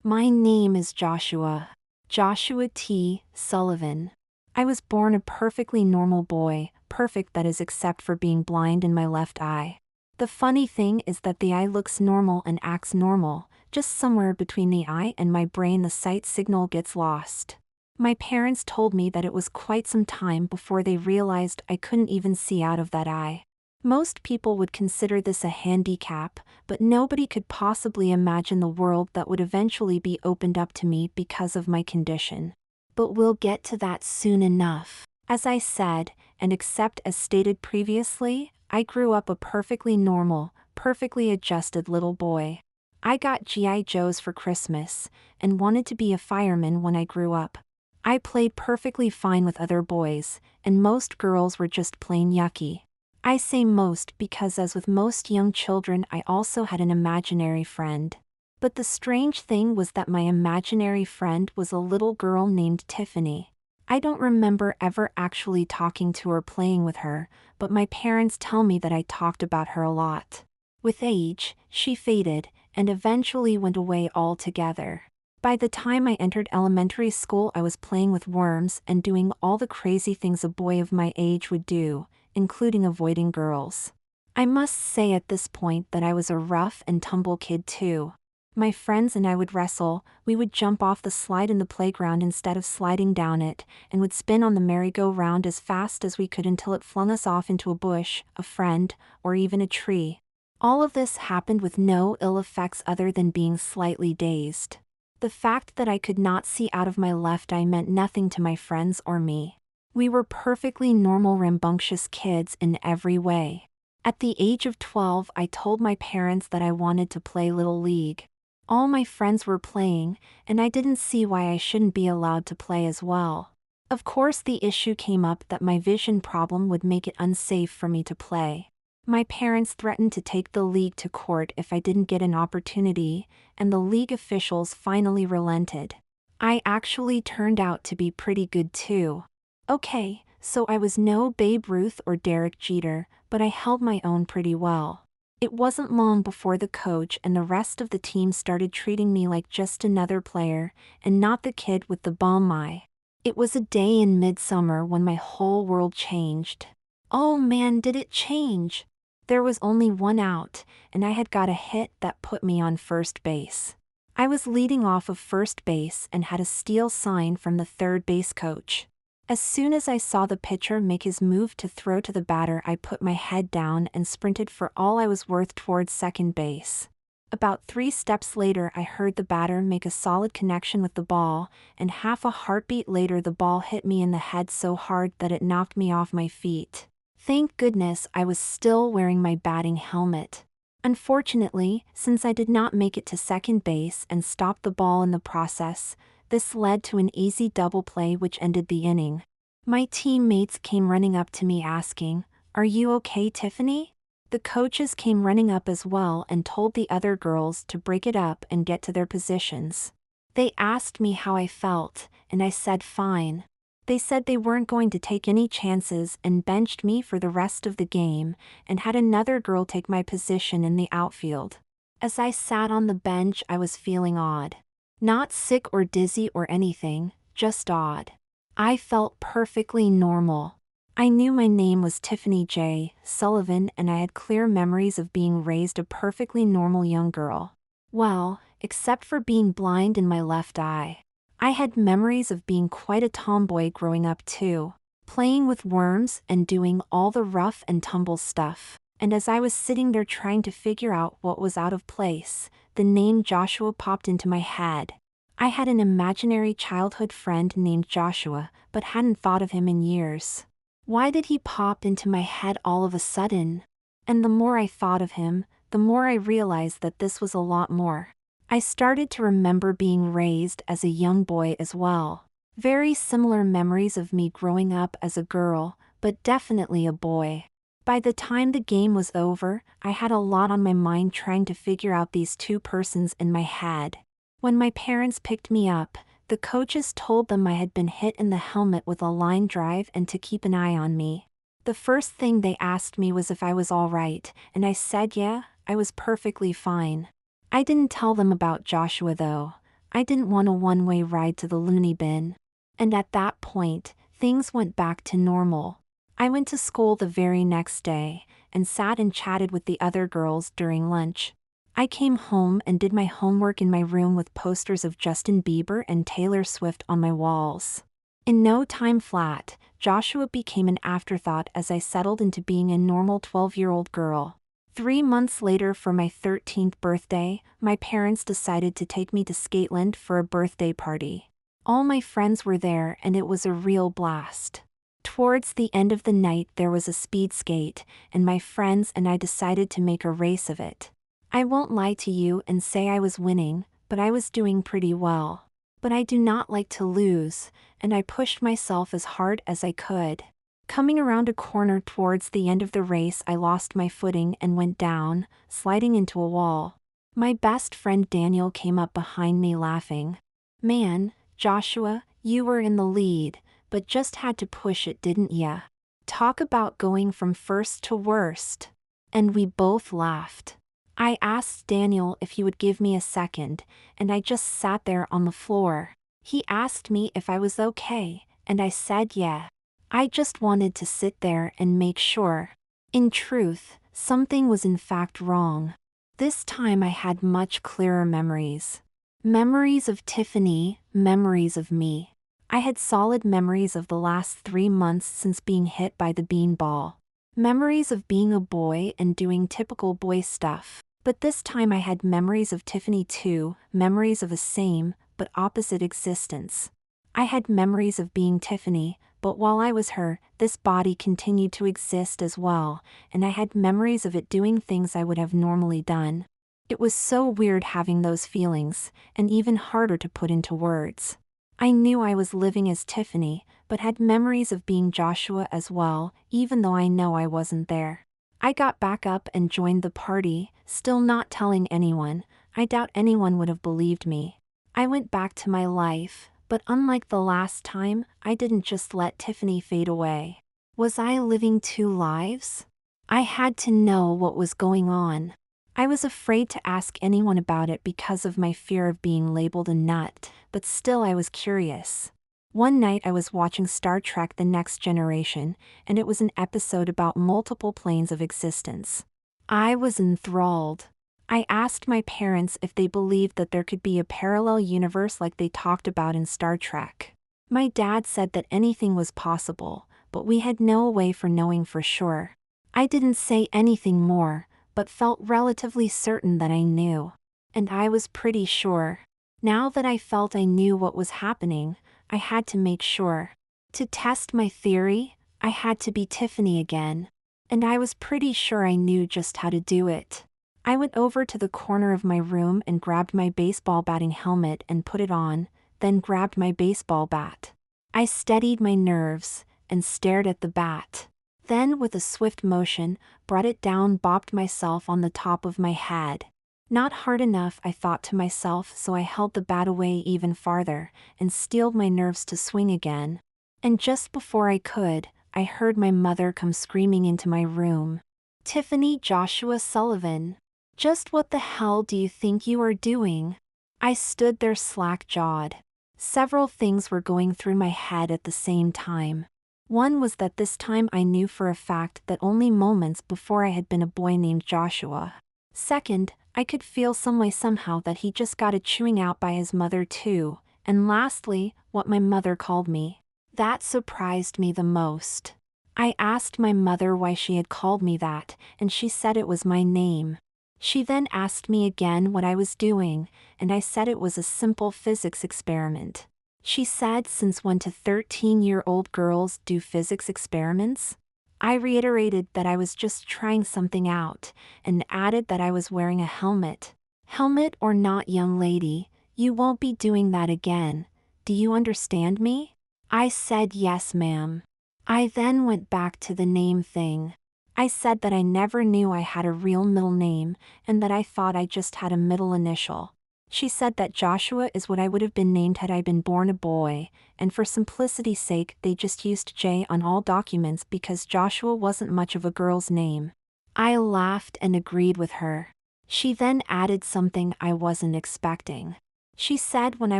My name is Joshua. Joshua T. Sullivan. I was born a perfectly normal boy, perfect that is except for being blind in my left eye. The funny thing is that the eye looks normal and acts normal, just somewhere between the eye and my brain the sight signal gets lost. My parents told me that it was quite some time before they realized I couldn't even see out of that eye. Most people would consider this a handicap, but nobody could possibly imagine the world that would eventually be opened up to me because of my condition. But we'll get to that soon enough. As I said, and except as stated previously, I grew up a perfectly normal, perfectly adjusted little boy. I got G.I. Joes for Christmas, and wanted to be a fireman when I grew up. I played perfectly fine with other boys, and most girls were just plain yucky. I say most because as with most young children I also had an imaginary friend. But the strange thing was that my imaginary friend was a little girl named Tiffany. I don't remember ever actually talking to or playing with her, but my parents tell me that I talked about her a lot. With age, she faded, and eventually went away altogether. By the time I entered elementary school I was playing with worms and doing all the crazy things a boy of my age would do, including avoiding girls. I must say at this point that I was a rough and tumble kid too. My friends and I would wrestle, we would jump off the slide in the playground instead of sliding down it, and would spin on the merry-go-round as fast as we could until it flung us off into a bush, a friend, or even a tree. All of this happened with no ill effects other than being slightly dazed. The fact that I could not see out of my left eye meant nothing to my friends or me. We were perfectly normal rambunctious kids in every way. At the age of 12 I told my parents that I wanted to play Little League. All my friends were playing, and I didn't see why I shouldn't be allowed to play as well. Of course the issue came up that my vision problem would make it unsafe for me to play. My parents threatened to take the league to court if I didn't get an opportunity, and the league officials finally relented. I actually turned out to be pretty good too. Okay, so I was no Babe Ruth or Derek Jeter, but I held my own pretty well. It wasn't long before the coach and the rest of the team started treating me like just another player, and not the kid with the bomb eye. It was a day in midsummer when my whole world changed. Oh man, did it change! There was only one out, and I had got a hit that put me on first base. I was leading off of first base and had a steal sign from the third base coach. As soon as I saw the pitcher make his move to throw to the batter I put my head down and sprinted for all I was worth towards second base. About 3 steps later I heard the batter make a solid connection with the ball, and half a heartbeat later the ball hit me in the head so hard that it knocked me off my feet. Thank goodness I was still wearing my batting helmet. Unfortunately, since I did not make it to second base and stopped the ball in the process, this led to an easy double play which ended the inning. My teammates came running up to me asking, "Are you okay, Tiffany?" The coaches came running up as well and told the other girls to break it up and get to their positions. They asked me how I felt, and I said fine. They said they weren't going to take any chances and benched me for the rest of the game, and had another girl take my position in the outfield. As I sat on the bench I was feeling odd. Not sick or dizzy or anything, just odd. I felt perfectly normal. I knew my name was Tiffany J. Sullivan and I had clear memories of being raised a perfectly normal young girl. Well, except for being blind in my left eye. I had memories of being quite a tomboy growing up too, playing with worms and doing all the rough and tumble stuff. And as I was sitting there trying to figure out what was out of place, the name Joshua popped into my head. I had an imaginary childhood friend named Joshua, but hadn't thought of him in years. Why did he pop into my head all of a sudden? And the more I thought of him, the more I realized that this was a lot more. I started to remember being raised as a young boy as well. Very similar memories of me growing up as a girl, but definitely a boy. By the time the game was over, I had a lot on my mind trying to figure out these two persons in my head. When my parents picked me up, the coaches told them I had been hit in the helmet with a line drive and to keep an eye on me. The first thing they asked me was if I was all right, and I said yeah, I was perfectly fine. I didn't tell them about Joshua though. I didn't want a one-way ride to the loony bin. And at that point, things went back to normal. I went to school the very next day, and sat and chatted with the other girls during lunch. I came home and did my homework in my room with posters of Justin Bieber and Taylor Swift on my walls. In no time flat, Joshua became an afterthought as I settled into being a normal 12-year-old girl. 3 months later, for my 13th birthday, my parents decided to take me to Skateland for a birthday party. All my friends were there and it was a real blast. Towards the end of the night there was a speed skate, and my friends and I decided to make a race of it. I won't lie to you and say I was winning, but I was doing pretty well. But I do not like to lose, and I pushed myself as hard as I could. Coming around a corner towards the end of the race, I lost my footing and went down, sliding into a wall. My best friend Daniel came up behind me laughing. "Man, Joshua, you were in the lead, but just had to push it, didn't ya? Talk about going from first to worst." And we both laughed. I asked Daniel if he would give me a second, and I just sat there on the floor. He asked me if I was okay, and I said yeah. I just wanted to sit there and make sure. In truth, something was in fact wrong. This time I had much clearer memories. Memories of Tiffany, memories of me. I had solid memories of the last 3 months since being hit by the beanball. Memories of being a boy and doing typical boy stuff. But this time I had memories of Tiffany too, memories of a same, but opposite existence. I had memories of being Tiffany, but while I was her, this body continued to exist as well, and I had memories of it doing things I would have normally done. It was so weird having those feelings, and even harder to put into words. I knew I was living as Tiffany, but had memories of being Joshua as well, even though I know I wasn't there. I got back up and joined the party, still not telling anyone. I doubt anyone would have believed me. I went back to my life, but unlike the last time, I didn't just let Tiffany fade away. Was I living 2 lives? I had to know what was going on. I was afraid to ask anyone about it because of my fear of being labeled a nut, but still I was curious. One night I was watching Star Trek: The Next Generation, and it was an episode about multiple planes of existence. I was enthralled. I asked my parents if they believed that there could be a parallel universe like they talked about in Star Trek. My dad said that anything was possible, but we had no way for knowing for sure. I didn't say anything more, but felt relatively certain that I knew. And I was pretty sure. Now that I felt I knew what was happening, I had to make sure. To test my theory, I had to be Tiffany again. And I was pretty sure I knew just how to do it. I went over to the corner of my room and grabbed my baseball batting helmet and put it on, then grabbed my baseball bat. I steadied my nerves and stared at the bat. Then, with a swift motion, brought it down, bopped myself on the top of my head. Not hard enough, I thought to myself, so I held the bat away even farther, and steeled my nerves to swing again. And just before I could, I heard my mother come screaming into my room. "Tiffany, Joshua Sullivan. Just what the hell do you think you are doing?" I stood there slack-jawed. Several things were going through my head at the same time. One was that this time I knew for a fact that only moments before I had been a boy named Joshua. Second, I could feel some way somehow that he just got a chewing out by his mother too. And lastly, what my mother called me. That surprised me the most. I asked my mother why she had called me that, and she said it was my name. She then asked me again what I was doing, and I said it was a simple physics experiment. She said, "Since when do 13-year-old girls do physics experiments?" I reiterated that I was just trying something out, and added that I was wearing a helmet. "Helmet or not, young lady, you won't be doing that again. Do you understand me?" I said yes, ma'am. I then went back to the name thing. I said that I never knew I had a real middle name, and that I thought I just had a middle initial. She said that Joshua is what I would have been named had I been born a boy, and for simplicity's sake they just used J on all documents because Joshua wasn't much of a girl's name. I laughed and agreed with her. She then added something I wasn't expecting. She said when I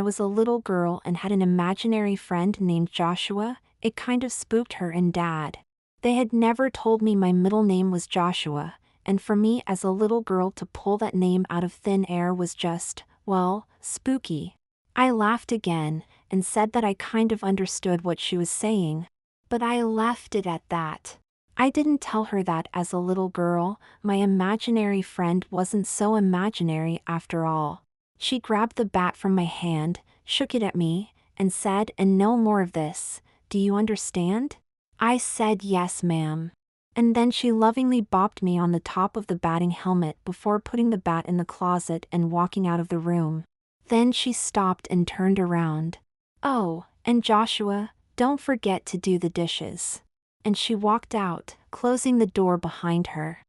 was a little girl and had an imaginary friend named Joshua, it kind of spooked her and Dad. They had never told me my middle name was Joshua, and for me as a little girl to pull that name out of thin air was just, well, spooky. I laughed again and said that I kind of understood what she was saying. But I left it at that. I didn't tell her that as a little girl, my imaginary friend wasn't so imaginary after all. She grabbed the bat from my hand, shook it at me, and said, "And no more of this, do you understand?" I said, "Yes, ma'am." And then she lovingly bopped me on the top of the batting helmet before putting the bat in the closet and walking out of the room. Then she stopped and turned around. "Oh, and Joshua, don't forget to do the dishes." And she walked out, closing the door behind her.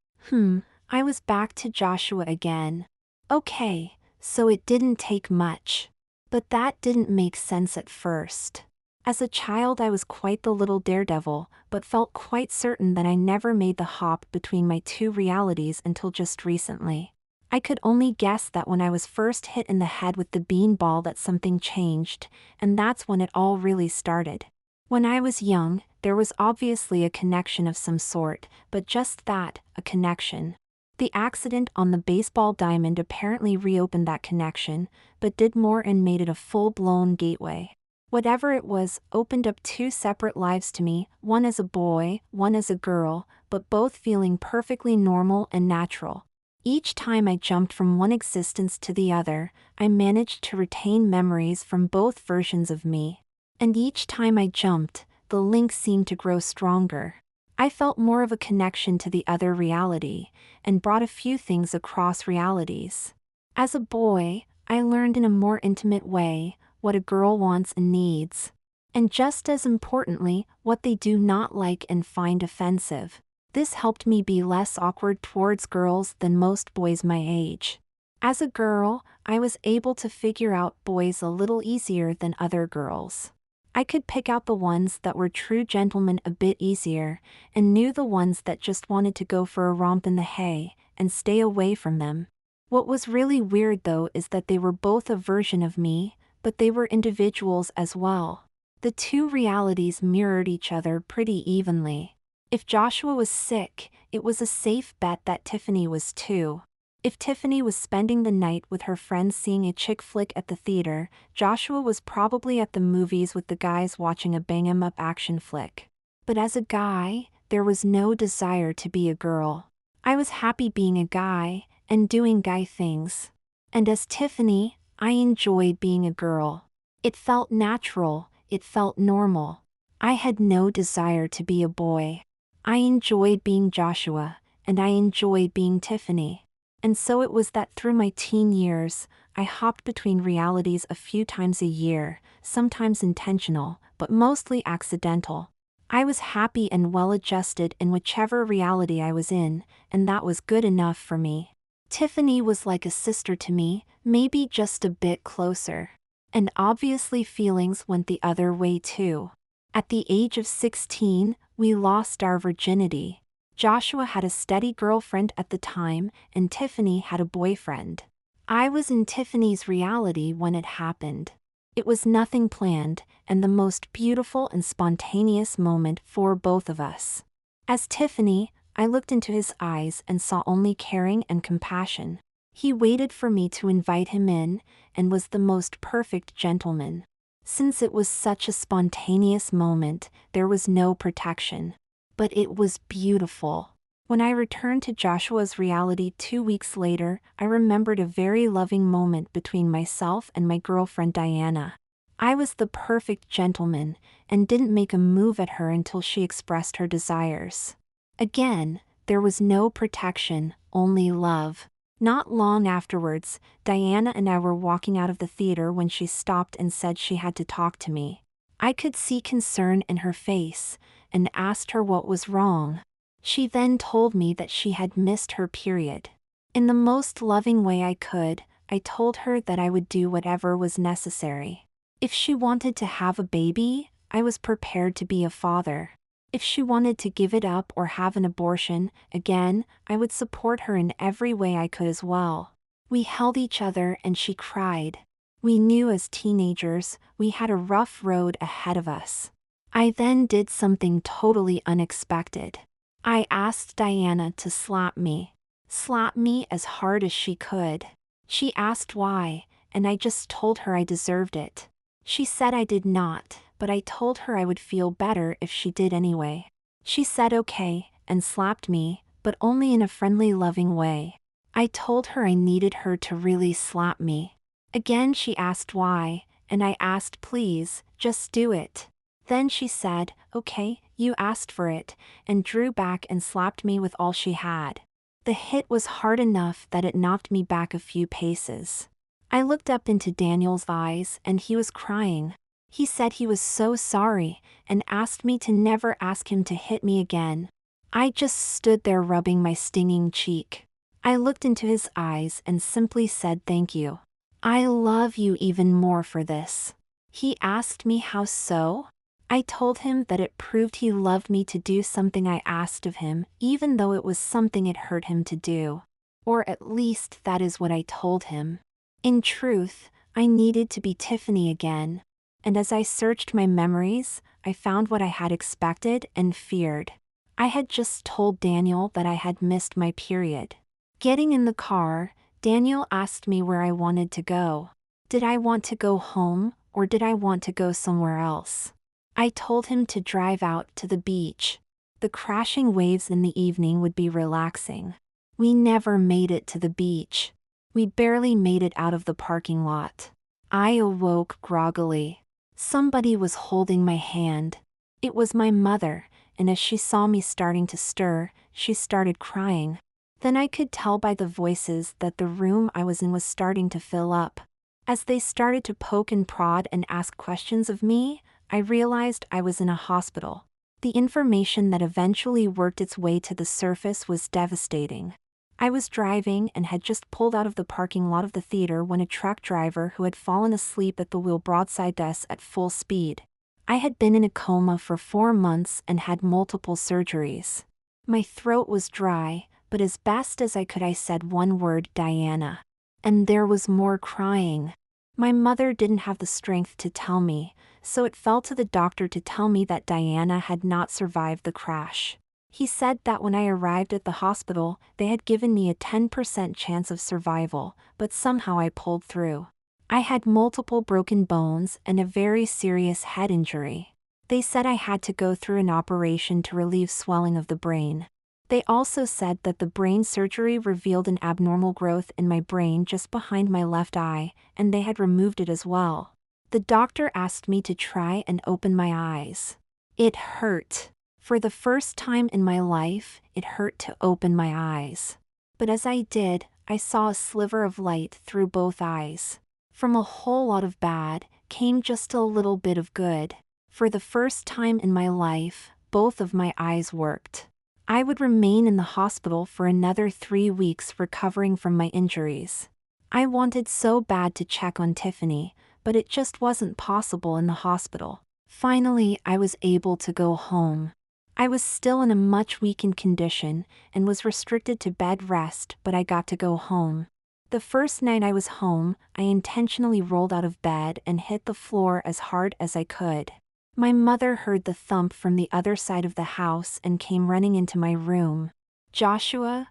I was back to Joshua again. Okay, so it didn't take much. But that didn't make sense at first. As a child I was quite the little daredevil, but felt quite certain that I never made the hop between my two realities until just recently. I could only guess that when I was first hit in the head with the beanball that something changed, and that's when it all really started. When I was young, there was obviously a connection of some sort, but just that, a connection. The accident on the baseball diamond apparently reopened that connection, but did more and made it a full-blown gateway. Whatever it was, opened up two separate lives to me, one as a boy, one as a girl, but both feeling perfectly normal and natural. Each time I jumped from one existence to the other, I managed to retain memories from both versions of me. And each time I jumped, the link seemed to grow stronger. I felt more of a connection to the other reality, and brought a few things across realities. As a boy, I learned in a more intimate way what a girl wants and needs. And just as importantly, what they do not like and find offensive. This helped me be less awkward towards girls than most boys my age. As a girl, I was able to figure out boys a little easier than other girls. I could pick out the ones that were true gentlemen a bit easier, and knew the ones that just wanted to go for a romp in the hay, and stay away from them. What was really weird though is that they were both a version of me, but they were individuals as well. The two realities mirrored each other pretty evenly. If Joshua was sick, it was a safe bet that Tiffany was too. If Tiffany was spending the night with her friends seeing a chick flick at the theater, Joshua was probably at the movies with the guys watching a bang-em-up action flick. But as a guy, there was no desire to be a girl. I was happy being a guy, and doing guy things. And as Tiffany, I enjoyed being a girl. It felt natural, it felt normal. I had no desire to be a boy. I enjoyed being Joshua, and I enjoyed being Tiffany. And so it was that through my teen years, I hopped between realities a few times a year, sometimes intentional, but mostly accidental. I was happy and well-adjusted in whichever reality I was in, and that was good enough for me. Tiffany was like a sister to me, maybe just a bit closer. And obviously feelings went the other way too. At the age of 16, we lost our virginity. Joshua had a steady girlfriend at the time, and Tiffany had a boyfriend. I was in Tiffany's reality when it happened. It was nothing planned, and the most beautiful and spontaneous moment for both of us. As Tiffany, I looked into his eyes and saw only caring and compassion. He waited for me to invite him in, and was the most perfect gentleman. Since it was such a spontaneous moment, there was no protection. But it was beautiful. When I returned to Joshua's reality 2 weeks later, I remembered a very loving moment between myself and my girlfriend Diana. I was the perfect gentleman, and didn't make a move at her until she expressed her desires. Again, there was no protection, only love. Not long afterwards, Diana and I were walking out of the theater when she stopped and said she had to talk to me. I could see concern in her face, and asked her what was wrong. She then told me that she had missed her period. In the most loving way I could, I told her that I would do whatever was necessary. If she wanted to have a baby, I was prepared to be a father. If she wanted to give it up or have an abortion, again, I would support her in every way I could as well. We held each other and she cried. We knew as teenagers we had a rough road ahead of us. I then did something totally unexpected. I asked Diana to slap me. Slap me as hard as she could. She asked why, and I just told her I deserved it. She said I did not, but I told her I would feel better if she did anyway. She said okay, and slapped me, but only in a friendly, loving way. I told her I needed her to really slap me. Again she asked why, and I asked please, just do it. Then she said, okay, you asked for it, and drew back and slapped me with all she had. The hit was hard enough that it knocked me back a few paces. I looked up into Daniel's eyes and he was crying. He said he was so sorry and asked me to never ask him to hit me again. I just stood there rubbing my stinging cheek. I looked into his eyes and simply said thank you. I love you even more for this. He asked me how so? I told him that it proved he loved me to do something I asked of him, even though it was something it hurt him to do. Or at least that is what I told him. In truth, I needed to be Tiffany again. And as I searched my memories, I found what I had expected and feared. I had just told Daniel that I had missed my period. Getting in the car, Daniel asked me where I wanted to go. Did I want to go home, or did I want to go somewhere else? I told him to drive out to the beach. The crashing waves in the evening would be relaxing. We never made it to the beach. We barely made it out of the parking lot. I awoke groggily. Somebody was holding my hand. It was my mother, and as she saw me starting to stir, she started crying. Then I could tell by the voices that the room I was in was starting to fill up. As they started to poke and prod and ask questions of me, I realized I was in a hospital. The information that eventually worked its way to the surface was devastating. I was driving and had just pulled out of the parking lot of the theater when a truck driver who had fallen asleep at the wheel broadsided us at full speed. I had been in a coma for 4 months and had multiple surgeries. My throat was dry, but as best as I could I said one word, Diana. And there was more crying. My mother didn't have the strength to tell me, so it fell to the doctor to tell me that Diana had not survived the crash. He said that when I arrived at the hospital, they had given me a 10% chance of survival, but somehow I pulled through. I had multiple broken bones and a very serious head injury. They said I had to go through an operation to relieve swelling of the brain. They also said that the brain surgery revealed an abnormal growth in my brain just behind my left eye, and they had removed it as well. The doctor asked me to try and open my eyes. It hurt. For the first time in my life, it hurt to open my eyes. But as I did, I saw a sliver of light through both eyes. From a whole lot of bad, came just a little bit of good. For the first time in my life, both of my eyes worked. I would remain in the hospital for another 3 weeks recovering from my injuries. I wanted so bad to check on Tiffany, but it just wasn't possible in the hospital. Finally, I was able to go home. I was still in a much weakened condition and was restricted to bed rest, but I got to go home. The first night I was home, I intentionally rolled out of bed and hit the floor as hard as I could. My mother heard the thump from the other side of the house and came running into my room. Joshua,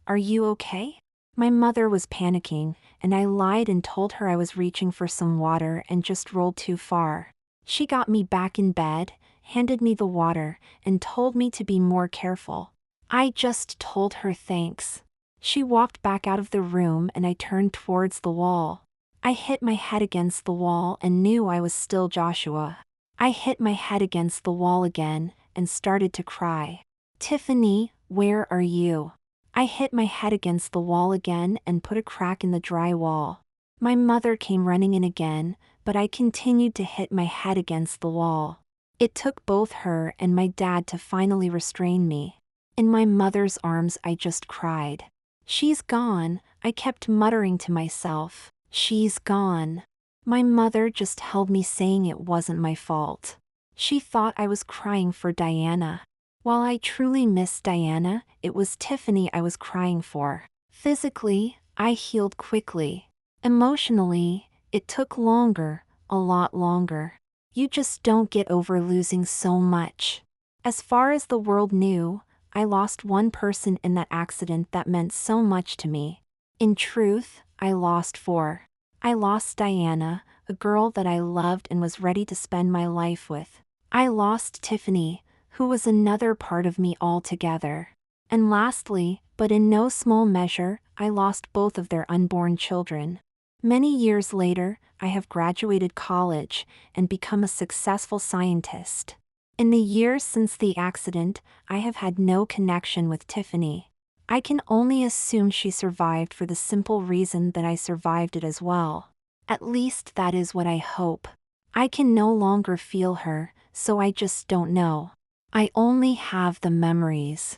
are you okay? My mother was panicking, and I lied and told her I was reaching for some water and just rolled too far. She got me back in bed, handed me the water, and told me to be more careful. I just told her thanks. She walked back out of the room and I turned towards the wall. I hit my head against the wall and knew I was still Joshua. I hit my head against the wall again and started to cry. Tiffany, where are you? I hit my head against the wall again and put a crack in the dry wall. My mother came running in again, but I continued to hit my head against the wall. It took both her and my dad to finally restrain me. In my mother's arms I just cried. She's gone, I kept muttering to myself. She's gone. My mother just held me saying it wasn't my fault. She thought I was crying for Diana. While I truly missed Diana, it was Tiffany I was crying for. Physically, I healed quickly. Emotionally, It took longer, a lot longer. You just don't get over losing so much. As far as the world knew, I lost one person in that accident that meant so much to me. In truth, I lost four. I lost Diana, a girl that I loved and was ready to spend my life with. I lost Tiffany, who was another part of me altogether. And lastly, but in no small measure, I lost both of their unborn children. Many years later, I have graduated college and become a successful scientist. In the years since the accident, I have had no connection with Tiffany. I can only assume she survived for the simple reason that I survived it as well. At least that is what I hope. I can no longer feel her, so I just don't know. I only have the memories.